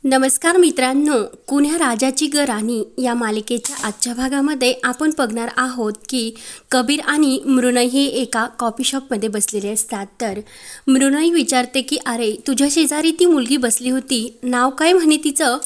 नमस्कार मित्रांनो, कुण्या राजाची ग राणी या मालिकेच्या आजच्या भागामध्ये आपण बघणार आहोत की कबीर आणि मृणय हे एका कॉफी शॉपमध्ये बसलेले असतात। तर मृणय विचारते की अरे तुझ्या शेजारी ती मुलगी बसली होती, नाव काय म्हणे तिचं?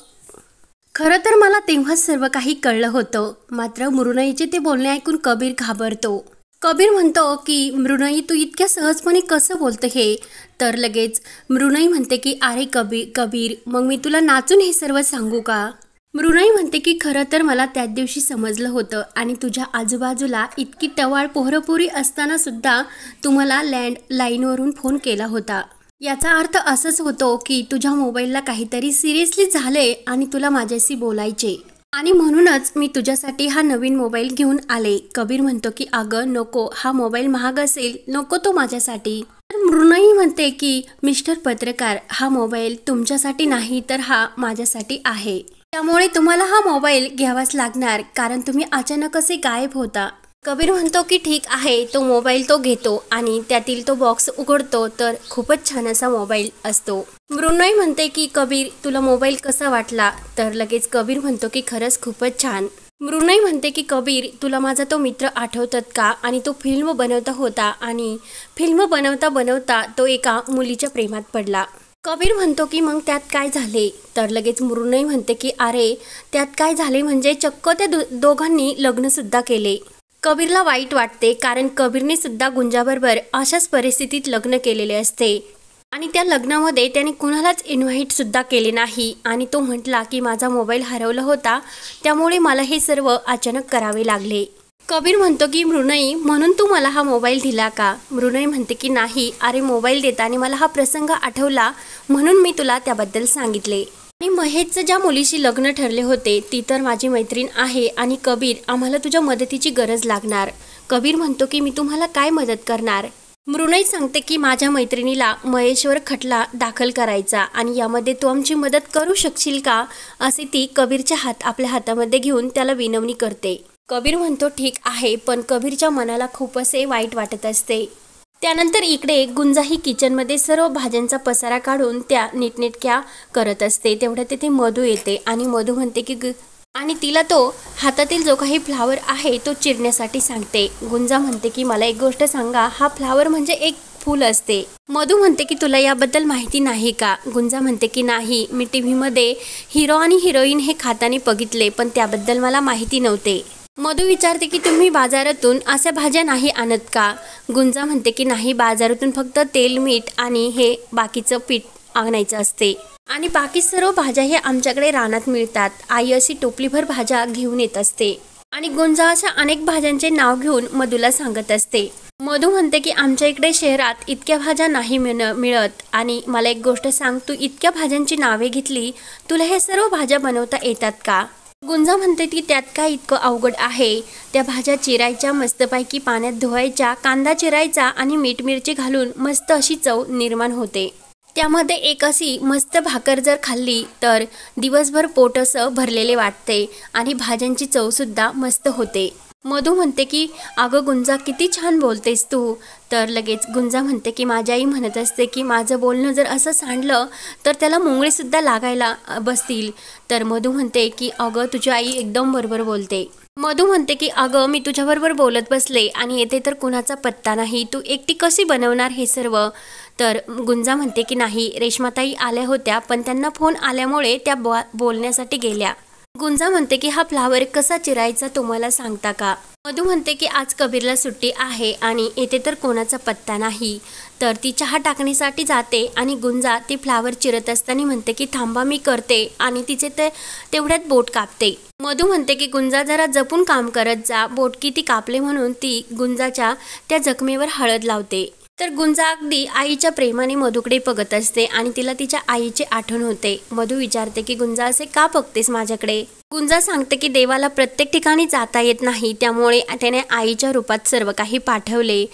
खरं तर मला तेव्हाच सर्व काही कळलं होतं, मात्र मृणयचे ते बोलणे ऐकून कबीर घाबरतो। कबीर म्हणतो की मृणय तू इतक्या सहजपणे कसं बोलते हे? तर लगेच मृणय म्हणते की अरे कबीर मग मी तुला नाचून हे सर्व सांगू का? मृणय म्हणते की खरं तर मला त्याच दिवशी समजलं होतं आणि तुझ्या आजूबाजूला इतकी टवाळ पोहरपोरी असताना सुद्धा तुम्हाला लँडलाईनवरून फोन केला होता। याचा अर्थ असंच होतो की तुझ्या मोबाईलला काहीतरी सिरियसली झाले आणि तुला माझ्याशी बोलायचे आणि म्हणूनच मी तुझ्यासाठी हा नवीन मोबाईल घेऊन आले। कबीर म्हणतो की अगं नको, हा मोबाईल महाग असेल, नको तो माझ्यासाठी। मृणय म्हणते की मिस्टर पत्रकार, हा मोबाईल तुमच्यासाठी नाही तर हा माझ्यासाठी आहे, त्यामुळे तुम्हाला हा मोबाईल घ्यावाच लागणार कारण तुम्ही अचानक असे गायब होता। कबीर म्हणतो की ठीक आहे, तो मोबाईल तो घेतो आणि त्यातील तो बॉक्स उघडतो तर खूपच छान असा मोबाईल असतो। मृणय म्हणते की कबीर तुला मोबाईल कसा वाटला? तर लगेच कबीर म्हणतो की खरंच खूपच छान। मृणय म्हणते की कबीर तुला माझा तो मित्र आठवतात का? आणि तो फिल्म बनवता होता आणि फिल्म बनवता बनवता तो एका मुलीच्या प्रेमात पडला। कबीर म्हणतो की मग त्यात काय झाले? तर लगेच मृणय म्हणते की अरे त्यात काय झाले म्हणजे चक्क त्या दोघांनी लग्न सुद्धा केले। कबीरला वाईट वाटते कारण कबीरने सुद्धा गुंजाबरोबर अशाच परिस्थितीत लग्न केलेले असते आणि त्या लग्नामध्ये त्याने कुणालाच इन्व्हाइट सुद्धा केले नाही आणि तो म्हटला की माझा मोबाईल हरवला होता, त्यामुळे मला हे सर्व अचानक करावे लागले। कबीर म्हणतो की मृणय म्हणून तू मला हा मोबाईल दिला का? मृणय म्हणते की नाही, अरे मोबाईल देताना मला हा प्रसंग आठवला म्हणून मी तुला त्याबद्दल सांगितले। आणि महेशचं ज्या मुलीशी लग्न ठरले होते ती तर माझी मैत्रीण आहे आणि कबीर आम्हाला तुझ्या मदतीची गरज लागणार। कबीर म्हणतो की मी तुम्हाला काय मदत करणार? मृणय सांगते की माझ्या मैत्रिणीला महेशवर खटला दाखल करायचा आणि यामध्ये तू आमची मदत करू शकशील का? असे ती कबीरच्या आपल्या हातामध्ये घेऊन त्याला विनवणी करते। कबीर म्हणतो ठीक आहे, पण कबीरच्या मनाला खूप असे वाईट वाटत असते। त्यानंतर इकडे गुंजा ही किचनमध्ये सर्व भाज्यांचा पसारा काढून त्या नीटनेटक्या करत असते। तेवढ्या तिथे मधू येते आणि मधू म्हणते की आणि तिला तो हातातील जो काही फ्लावर आहे तो चिरण्यासाठी सांगते। गुंजा म्हणते की मला एक गोष्ट सांगा, हा फ्लावर म्हणजे एक फूल असते। मधू म्हणते की तुला याबद्दल माहिती नाही का? गुंजा म्हणते की नाही, मी टीव्हीमध्ये हिरो आणि हिरोईन हे खाताना बघितले पण त्याबद्दल मला माहिती नव्हते। मधू विचारते की तुम्ही बाजारातून अशा भाज्या नाही आणत का? गुंजा म्हणते की नाही, बाजारातून फक्त तेल मीठ आणि हे बाकीचं पीठ आणायचं असते आणि बाकी सर्व भाज्या हे आमच्याकडे रानात मिळतात। आई अशी टोपलीभर भाज्या घेऊन येत असते आणि गुंजा अशा अनेक भाज्यांचे नाव घेऊन मधूला सांगत असते। मधू म्हणते की आमच्या इकडे शहरात इतक्या भाज्या नाही मिळत आणि मला एक गोष्ट सांग, तू इतक्या भाज्यांची नावे घेतली, तुला हे सर्व भाज्या बनवता येतात का? गुंजा म्हणते की त्यात काय इतकं अवघड आहे? त्या भाज्या चिरायच्या, मस्तपैकी पाण्यात धुवायच्या, कांदा चिरायचा आणि मीठ मिरची घालून मस्त अशी चव निर्माण होते। त्यामध्ये एक अशी मस्त भाकर जर खाल्ली तर दिवसभर पोट असं भरलेले वाटते आणि भाज्यांची चव सुद्धा मस्त होते। मधू म्हणते की अगं गुंजा किती छान बोलतेस तू। तर लगेच गुंजा म्हणते की माझी आई म्हणत असते की माझं बोलणं जर असं सांडलं तर त्याला मुंगळे सुद्धा लागायला बसतील। तर मधू म्हणते की अगं तुझी आई एकदम बरोबर बोलते। मधू म्हणते की अगं मी तुझ्याबरोबर बोलत बसले आणि येथे तर कुणाचा पत्ता नाही, तू एकटी कशी बनवणार हे सर्व? तर गुंजा म्हणते की नाही, रेश्माताई आल्या होत्या पण त्यांना फोन आल्यामुळे त्या बोलण्यासाठी गेल्या। गुंजा म्हणते की हा फ्लावर कसा चिरायचा तुम्हाला सांगता का? मधू म्हणते की आज कबीरला सुट्टी आहे आणि येथे तर कोणाचा पत्ता नाही। तर ती चहा टाकण्यासाठी जाते आणि गुंजा ती फ्लावर चिरत असताना म्हणते की थांबा मी करते आणि तिचे ते तेवढ्यात बोट कापते। मधू म्हणते की गुंजा जरा जपून काम करत जा, बोट किती कापले म्हणून ती गुंजाच्या त्या जखमेवर हळद लावते। तर गुंजा अगदी आईच्या प्रेमाने मधूकडे बघत असते आणि तिला तिच्या आईची आठवण होते। मधू विचारते की गुंजा असे का बघतेस माझ्याकडे? गुंजा सांगते की देवाला प्रत्येक ठिकाणी जाता येत नाही, त्यामुळे त्याने आईच्या रूपात सर्व काही पाठवले।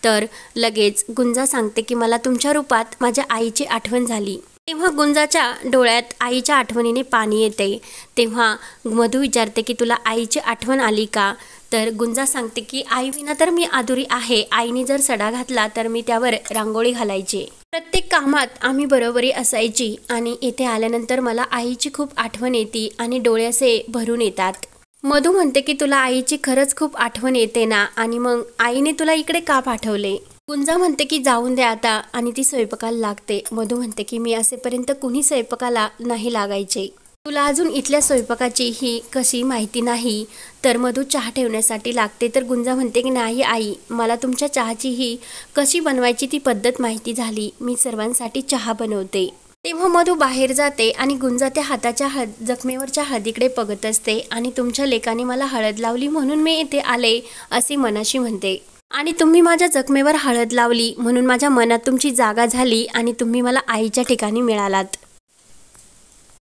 तर लगेच गुंजा सांगते की मला तुमच्या रूपात माझ्या आईची आठवण झाली। तेव्हा गुंजाच्या डोळ्यात आईच्या आठवणीने पाणी येते। तेव्हा मधू विचारते की तुला आईची आठवण आली का? तर गुंजा सांगते की आई विना तर मी अधुरी आहे, आईने जर सडा घातला तर मी त्यावर रांगोळी घालायची। प्रत्येक कामात आम्ही बरोबरी असायची आणि इथे आल्यानंतर मला आईची खूप आठवण येते आणि डोळे असे भरून येतात। मधू म्हणते की तुला आईची खरंच खूप आठवण येते ना, आणि मग आईने तुला इकडे का पाठवले? गुंजा म्हणते की जाऊन दे आता, आणि ती स्वयंपाकाला लागते। मधू म्हणते की मी असेपर्यंत कुणी स्वयंपाकाला नाही लागायचे, तुला अजून इथल्या स्वयंपाकाची ही कशी माहिती नाही। तर मधू चहा ठेवण्यासाठी लागते, तर गुंजा म्हणते की नाही आई, मला तुमच्या चहाची ही कशी बनवायची ती पद्धत माहिती झाली, मी सर्वांसाठी चहा बनवते। तेव्हा मधू बाहेर जाते आणि गुंजा त्या हाताच्या जखमेवरच्या हळदीकडे बघत असते आणि तुमच्या लेकाने मला हळद लावली म्हणून मी इथे आले असे मनाशी म्हणते, आणि तुम्ही माझ्या जखमेवर हळद लावली म्हणून माझ्या मनात तुमची जागा झाली आणि तुम्ही मला आईच्या ठिकाणी मिळालात।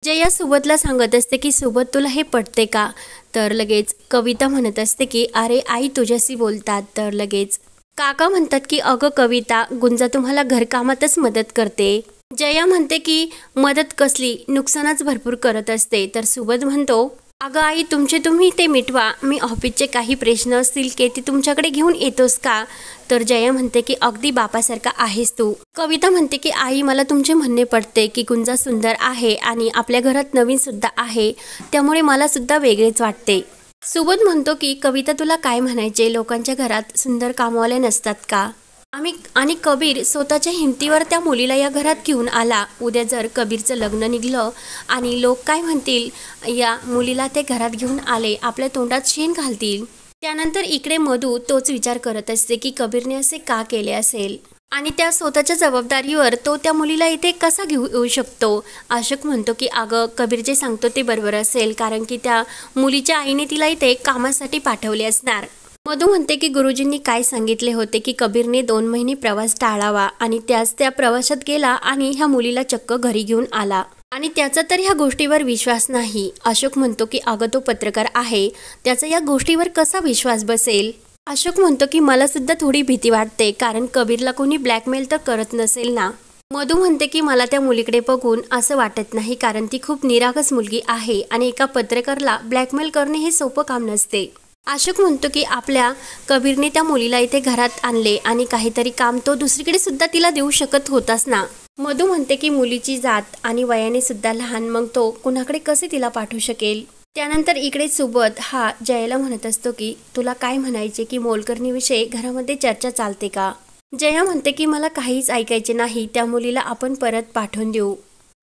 जया सुबोधला सांगत असते की सुबोध तुला हे पटते का? तर लगेच कविता म्हणत असते की अरे आई तुझ्याशी बोलतात। तर लगेच काका म्हणतात की अगं कविता, गुंजा तुम्हाला घरकामातच मदत करते। जया म्हणते की मदत कसली, नुकसानच भरपूर करत असते। तर सुबोध म्हणतो अगं आई तुम्ही ते मिटवा, मी ऑफिसचे काही प्रश्न असतील की ते तुमच्याकडे घेऊन येतोस का? तर जया म्हणते की अगदी बापासारखा आहेस तू। कविता म्हणते की आई मला तुमचे म्हणणे पडते की गुंजा सुंदर आहे आणि आपल्या घरात नवीन सुद्धा आहे, त्यामुळे मला सुद्धा वेगळेच वाटते। सुबोध म्हणतो की कविता तुला काय म्हणायचे, लोकांच्या घरात सुंदर कामवाले नसतात का? आणि कबीर स्वतःच्या हिमतीवर त्या मुलीला या घरात घेऊन आला। उद्या जर कबीरचं लग्न निघलं आणि लोक काय म्हणतील, या मुलीला ते घरात घेऊन आले, आपल्या तोंडात शेण घालतील। त्यानंतर इकडे मधू तोच विचार करत असते की कबीरने असे का केले असेल आणि त्या स्वतःच्या जबाबदारीवर तो त्या मुलीला इथे कसा येऊ शकतो। अशोक म्हणतो की अगं कबीर जे सांगतो ते बरोबर असेल, कारण की त्या मुलीच्या आईने तिला इथे कामासाठी पाठवले असणार। मधू म्हणते की गुरुजींनी काय सांगितले होते की कबीरने 2 महिने प्रवास टाळावा, आणि त्याच त्या प्रवासात गेला आणि ह्या मुलीला चक्क घरी घेऊन आला, आणि त्याचा तर ह्या गोष्टीवर विश्वास नाही। अशोक म्हणतो की अगं तो पत्रकार आहे, त्याचा या गोष्टीवर कसा विश्वास बसेल? अशोक म्हणतो की मला सुद्धा थोडी भीती वाटते, कारण कबीरला कोणी ब्लॅकमेल तर करत नसेल ना। मधू म्हणते की मला त्या मुलीकडे बघून असं वाटत नाही, कारण ती खूप निरागस मुलगी आहे आणि एका पत्रकाराला ब्लॅकमेल करणे हे सोपं काम नसते। अशोक म्हणतो की आपल्या कबीरने त्या मुलीला इथे घरात आणले आणि काहीतरी काम तो दुसरीकडे सुद्धा तिला देऊ शकत होताच ना। मधू म्हणते की मुलीची जात आणि वयाने सुद्धा लहान, मग तो कुणाकडे कसे तिला पाठवू शकेल? त्यानंतर इकडे सुबोध हा जयाला म्हणत असतो की तुला काय म्हणायचे की मोलकरणीविषयी घरामध्ये चर्चा चालते का? जया म्हणते की मला काहीच ऐकायचे नाही, त्या मुलीला आपण परत पाठवून देऊ।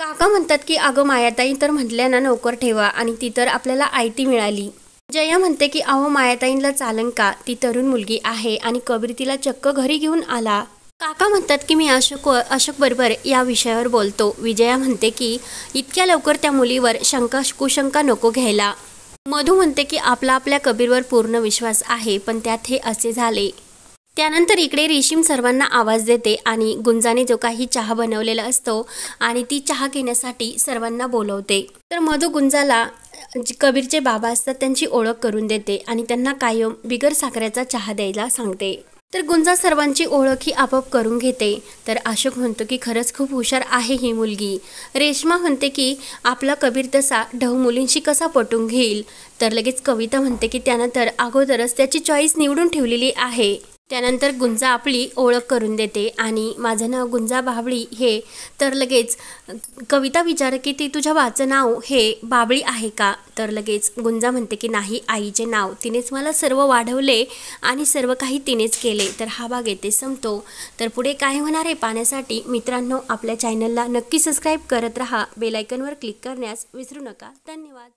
काका म्हणतात की अगं मायाताई तर म्हटल्या ना नोकर ठेवा, आणि ती तर आपल्याला आयती मिळाली। जया म्हणते की अहो मायाताईंना चालन का, ती तरुण मुलगी आहे आणि कबीर तिला चक्क घरी घेऊन आला। काका म्हणतात की मी अशोक बरोबर या विषयावर बोलतो। विजया म्हणते की इतक्या लवकर त्या मुलीवर कुशंका नको घ्यायला। मधू म्हणते की आपल्या कबीरवर पूर्ण विश्वास आहे, पण त्यात हे असे झाले। त्यानंतर इकडे रेशीम सर्वांना आवाज देते आणि गुंजाने जो काही चहा बनवलेला असतो आणि ती चहा घेण्यासाठी सर्वांना बोलवते। तर मधू गुंजाला कबीरचे बाबा असतात त्यांची ओळख करून देते आणि त्यांना कायम बिगर साखरेचा चहा द्यायला सांगते। तर गुंजा सर्वांची ओळख ही आपोआप करून घेते। तर अशोक म्हणतो की खरंच खूप हुशार आहे ही मुलगी। रेश्मा म्हणते की आपला कबीर तसा ढव मुलींशी कसा पटून घेईल? तर लगेच कविता म्हणते की त्यानं तर अगोदरच त्याची चॉईस निवडून ठेवलेली आहे। त्यानंतर गुंजा आपली ओळख करून देते आणि माझं नाव गुंजा बाबळी हे। तर लगेच कविता विचार की ती तुझ्या बाचं नाव हे बाबळी आहे का? तर लगेच गुंजा म्हणते की नाही, आईचे नाव, तिनेच मला सर्व वाढवले आणि सर्व काही तिनेच केले। तर हा भाग येथे संपतो। तर पुढे काय होणार आहे पाहण्यासाठी मित्रांनो आपल्या चॅनलला नक्की सबस्क्राईब करत राहा, बेल आयकॉनवर क्लिक करण्यास विसरू नका। धन्यवाद।